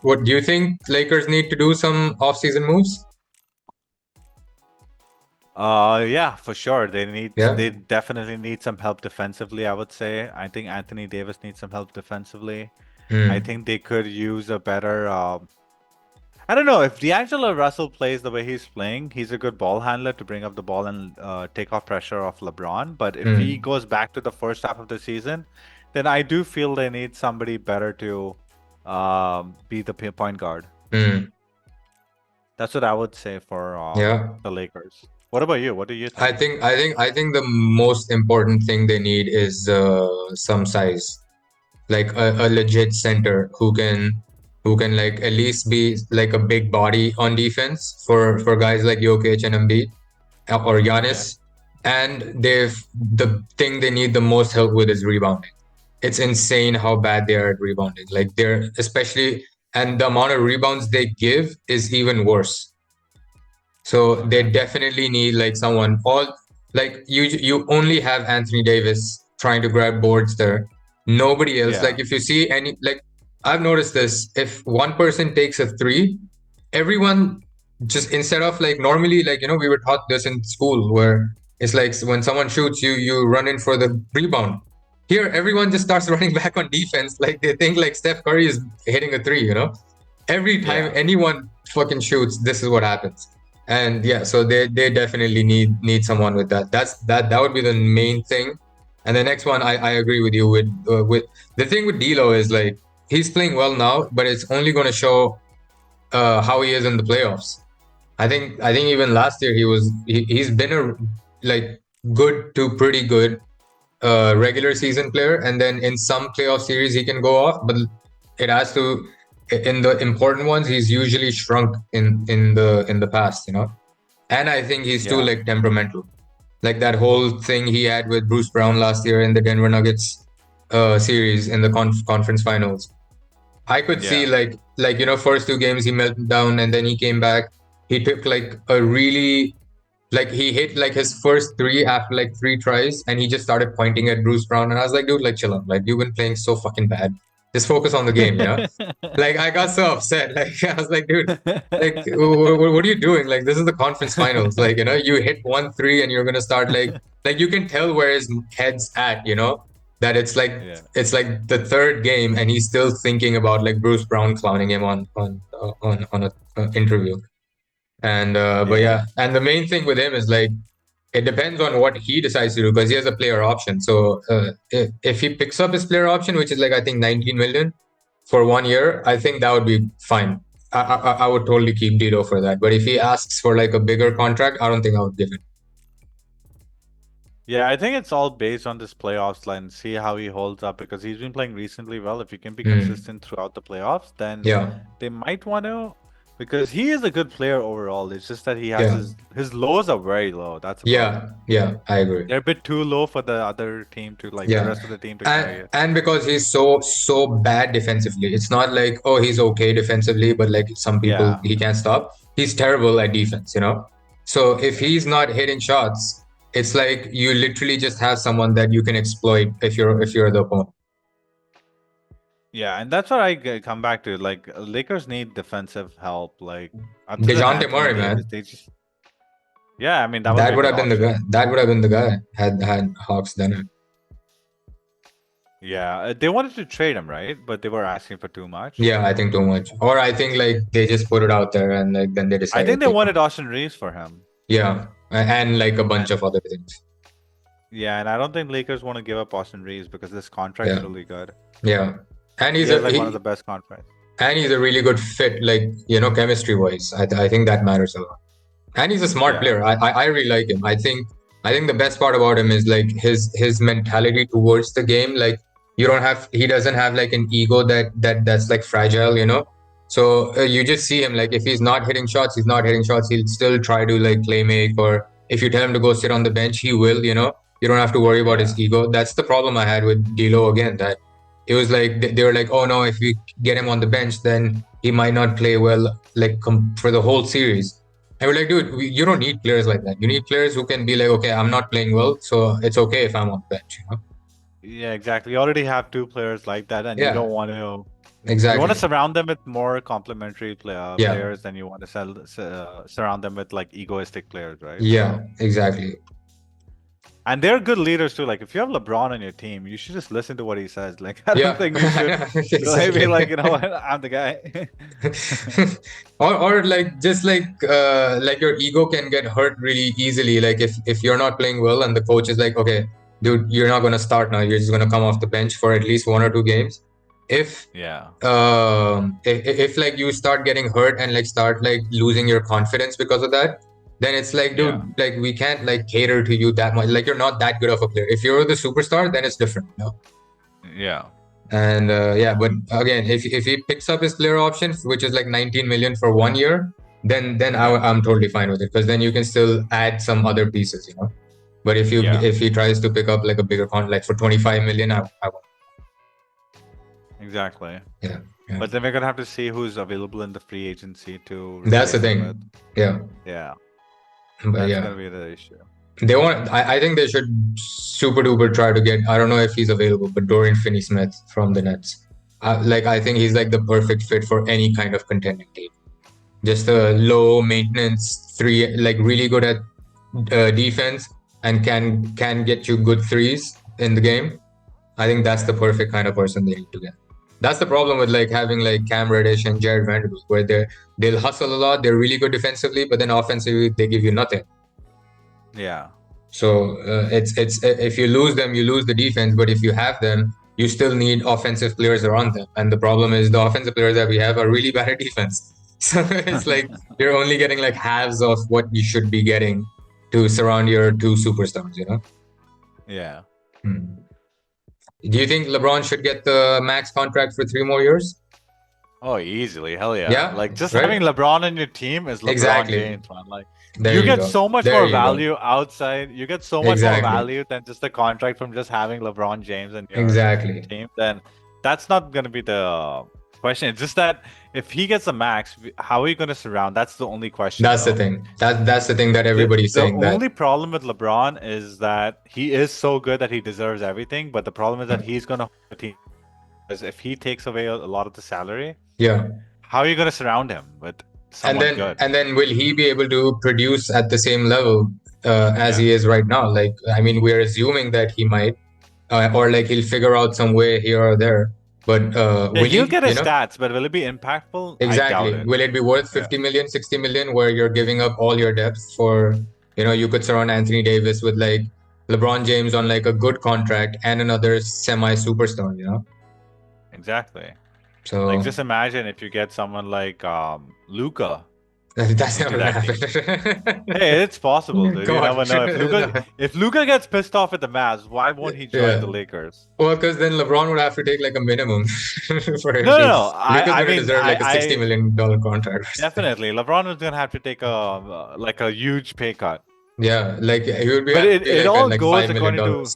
What do you think Lakers need to do some off-season moves? Yeah, for sure. Yeah. They definitely need some help defensively, I would say. I think Anthony Davis needs some help defensively. I Hmm. think they could use a better I don't know if D'Angelo Russell plays the way he's playing, he's a good ball handler to bring up the ball and take off pressure off LeBron. But if he Hmm. goes back to the first half of the season, then I do feel they need somebody better to be the point guard. Hmm. That's what I would say for Yeah. the Lakers. What about you? What do you I think? think I think I think the most important thing they need is some size, like a legit center who can like at least be like a big body on defense for guys like Jokic and Embiid or Okay. Giannis. And the thing they need the most help with is rebounding. It's insane how bad they are at rebounding. Like they're especially, and the amount of rebounds they give is even worse. So they Okay. definitely need like someone. All like you only have Anthony Davis trying to grab boards there. Nobody else. Yeah. Like if you see any like I've noticed this. If one person takes a three, everyone just instead of like normally like we were taught this in school where it's like when someone shoots you run in for the rebound. Here everyone just starts running back on defense like they think like Steph Curry is hitting a three. Every time Yeah. anyone fucking shoots, this is what happens. And yeah, so they definitely need someone with that. That would be the main thing. And the next one, I agree with you with the thing with D'Lo is like he's playing well now, but it's only going to show how he is in the playoffs. I think even last year he's been a like good to pretty good regular season player, and then in some playoff series he can go off, but it has to in the important ones he's usually shrunk in the past. And I think he's too Yeah. like temperamental, like that whole thing he had with Bruce Brown last year in the Denver Nuggets series in the conference finals. I could see Yeah. like first two games he melted down and then he came back. He took like a really like he hit like his first three after like three tries and he just started pointing at Bruce Brown and I was like, dude, like chill out. Like you've been playing so fucking bad. Just focus on the game. Like I got so upset. Like I was like, dude, like what are you doing? Like this is the conference finals. Like you hit 1 3 and you're gonna start like you can tell where his head's at. That Yeah. it's like the third game and he's still thinking about like Bruce Brown clowning him on a interview. And but Yeah. yeah, and the main thing with him is like it depends on what he decides to do because he has a player option. So if he picks up his player option, which is like I think 19 million for 1 year, I think that would be fine. I would totally keep Dido for that. But if he asks for like a bigger contract, I don't think I would give it. Yeah, I think it's all based on this playoffs line. See how he holds up because he's been playing recently well. If he can be Hmm. consistent throughout the playoffs, then Yeah, they might want to because he is a good player overall. It's just that he has yeah, his lows are very low. That's a problem. yeah. I agree. They're a bit too low for the other team to like the Yeah, rest of the team to carry and it. and because he's so bad defensively, it's not like oh he's okay defensively, but like some people Yeah. he can't stop. He's terrible at defense. So if he's not hitting shots, it's like you literally just have someone that you can exploit if you're the opponent. Yeah, and that's what come back to. Like Lakers need defensive help. Like other than Dejounte Anthony Murray, Davis, man, they just yeah. I mean that would be that a would good have been the guy. option. That would have been the guy had Hawks done it. Yeah, they wanted to trade him, right? But they were asking for too much. Yeah, I think too much. Or I think like they just put it out there and like then they I decided think they to. wanted Austin Reeves for him. Yeah, and like a bunch And of other things. yeah, and I don't think Lakers want to give up Austin Reeves because this contract's Yeah, really good. yeah. And He he's has a like one of the he best contracts. and he's a really good fit, like chemistry wise. I think that matters a lot. And he's a smart Yeah. player. I really like him. I think the best part about him is like his mentality towards the game. Like he doesn't have like an ego that's like fragile. So you just see him like if he's not hitting shots, he's not hitting shots. He'll still try to like play make, or if you tell him to go sit on the bench, he will. You don't have to worry about his Yeah. ego. That's the problem I had with D'Lo again. That it was like they were like, oh no, if we get him on the bench, then he might not play well like for the whole series. And we're like, dude, you don't need players like that. You need players who can be like, okay, I'm not playing well, so it's okay if I'm on the bench. Yeah, exactly. You already have two players like that, and you Yeah, don't want to. You want Exactly. to surround them with more complementary Yeah. players than you want to surround them with like egoistic players, right? Yeah. So, Exactly. and they're good leaders too. Like if you have LeBron on your team, you should just listen to what he says. Like I don't Yeah. think you should like, be Exactly. like, you know what, I'm the guy. Or like your ego can get hurt really easily. Like if you're not playing well and the coach is like, okay, dude, you're not gonna start now. You're just gonna come off the bench for at least 1 or 2 games. If Yeah, if like you start getting hurt and like start like losing your confidence because of that, then it's like, yeah, dude, like we can't like cater to you that much. Like you're not that good of a player. If you're the superstar, then it's different, you know. yeah, And yeah, but again, if he picks up his player option, which is like 19 million for 1 year, then yeah, I'm totally fine with it, because then you can still add some other pieces, you know. But yeah. if he tries to pick up like a bigger contract, like for 25 million, I won't. Exactly. Yeah, yeah. But then we're gonna have to see who's available in the free agency to That's the replace him with. thing. Yeah, Yeah, but that's yeah, gonna be the issue. they want. I think they should super duper try to get. I don't know if he's available, but Dorian Finney-Smith from the Nets. Like I think he's like the perfect fit for any kind of contending team. Just a low maintenance three, like really good at defense, and can get you good threes in the game. I think that's the perfect kind of person they need to get. That's the problem with like having like Cam Reddish and Jared Vanderbilt, where they'll hustle a lot, they're really good defensively, but then offensively they give you nothing. Yeah, So it's if you lose them, you lose the defense. But if you have them, you still need offensive players around them. And the problem is the offensive players that we have are really bad at defense. So it's like you're only getting like halves of what you should be getting to surround your two superstars. You know. yeah. Hmm. Do you think LeBron should get the max contract for 3 more years? Oh, easily, hell yeah! Yeah. Like just having Right. LeBron on your team is LeBron Exactly. James, man. Like There you you get go. so much There more you go. value outside. You get so much more Exactly. value than just the contract from just having LeBron James in your Exactly. team. Then that's not gonna be the question. It's just that if he gets a max, how are you gonna surround? That's the only question, That's the though. thing. That's the thing that The everybody's the saying that. only problem with LeBron is that he is so good that he deserves everything, but the problem is that he's gonna hold the team. Because if he takes away a lot of the salary, Yeah. how are you gonna surround him with and someone then good? and then will he be able to produce at the same level as Yeah. he is right now? Like, I mean, we're assuming that he might, or like he'll figure out some way here or there, but Yeah, will he'll he, get his stats, but will it be impactful? I doubt exactly, it. will it be worth Yeah. 50 million, 60 million, where you're giving up all your depth for, you could surround Anthony Davis with like LeBron James on like a good contract and another semi superstar, Exactly. Like so just imagine if you get someone like Luca that's into never gonna that team. happen. Hey, it's possible, dude. Come You on. never know. If Luca gets pissed off at the Mavs, why won't he join Yeah. the Lakers? Well, because then LeBron would have to take like a minimum for him No, no, to. no. Luka's I gonna mean, deserve like a $60 million contract or something. definitely LeBron was gonna have to take a huge pay cut. Yeah, like he would be But have to it, be it like at all like goes $5 million according to dollars.